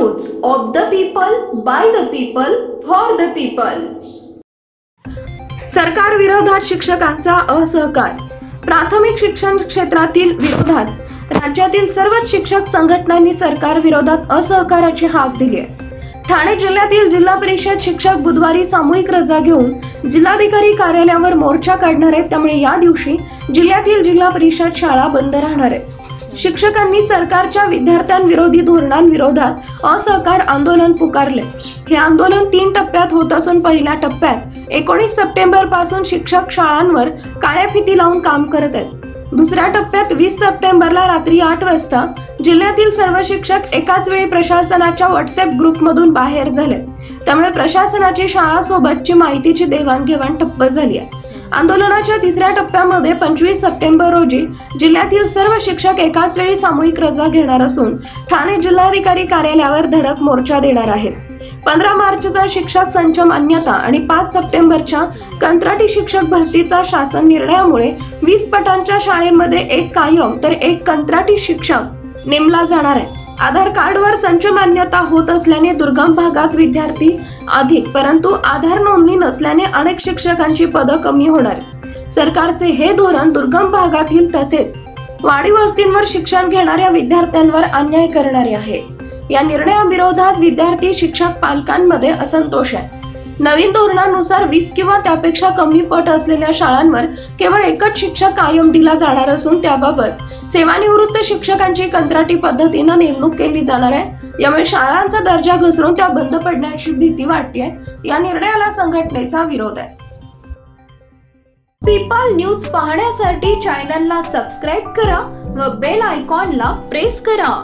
News of the people, by the people, for the people. सरकार विरोधात शिक्षकांचा असहकार। प्राथमिक शिक्षण क्षेत्रातील विरोधात राज्यातील सर्वच शिक्षक संघटनांनी सरकार विरोधात असहकाराची हाक दिली आहे। ठाणे जिल्ह्यातील जिल्हा परिषद शिक्षक बुधवारी सामूहिक रजा घेऊन जिल्हाधिकारी कार्यालयावर मोर्चा काढणार आहेत। त्यामुळे या दिवशी जिल्ह्यातील जिल्हा परिषद शाळा बंद राहणार आहेत। शिक्षकांनी सरकारच्या विद्यार्थ्यांविरोधी धोरणांविरोधात असहकार आंदोलन पुकारले। हे आंदोलन 3 टप्प्यात होत असून पहिल्या टप्प्यात 19 सप्टेंबर पासून शिक्षक शाळांवर काळ्या फिती लावून काम करत आहेत। दुसऱ्या टप्प्यात 20 सप्टेंबरला रात्री 8 वाजता जिल्ह्यातील सर्व शिक्षक एकाच वेळी प्रशासनाच्या व्हॉट्सअप ग्रुपमधून बाहेर झाले। त्यामुळे प्रशासनाची शाळांसोबतची माहितीची देवाणघेवाण ठप्प झाली आहे। आंदोलनाच्या तिसऱ्या टप्प्यामध्ये 25 सप्टेंबर रोजी जिल्ह्यातील सर्व शिक्षक एकाच वेळी सामूहिक रजा घेणार असून ठाणे जिल्हाधिकारी कार्यालयावर धडक मोर्चा देणार आहेत। 15 मार्चचा शिक्षक संच मान्यता आणि 5 सप्टेंबरच्या कंत्राटी शिक्षक भरतीचा शासन निर्णयामुळे 20 पटांच्या शाळेमध्ये एक कायम तर एक कंत्राटी शिक्षक नेमला जाणार आहे। आधार कार्डवर संच मान्यता होत असल्याने दुर्गम भागात विद्यार्थी अधिक, परंतु आधार नोंदणी नसल्याने अनेक शिक्षकांची पदं कमी होणार। सरकारचे हे धोरण दुर्गम भागातील तसेच वाडी वस्तींवर शिक्षण घेणाऱ्या विद्यार्थ्यांवर अन्याय करणारे आहे। या निर्णयाविरोधात विद्यार्थी, शिक्षक, पालकांमध्ये असंतोष आहे। नवीन धोरणानुसार 20 किंवा त्यापेक्षा कमी पट असलेल्या शाळांवर केवळ एकच शिक्षक कायम दिला जाणार असून त्याबाबत सेवानिवृत्त शिक्षकांची कंत्राटी पद्धतीने नेमणूक केली जाणार आहे। यामुळे शाळांचा दर्जा घसरून त्या बंद पडण्याची भीती वाटते। या निर्णयाला संघटनेचा विरोध आहे। पीपल न्यूज पाहण्यासाठी चॅनलला सबस्क्राइब करा व बेल आयकॉनला प्रेस करा।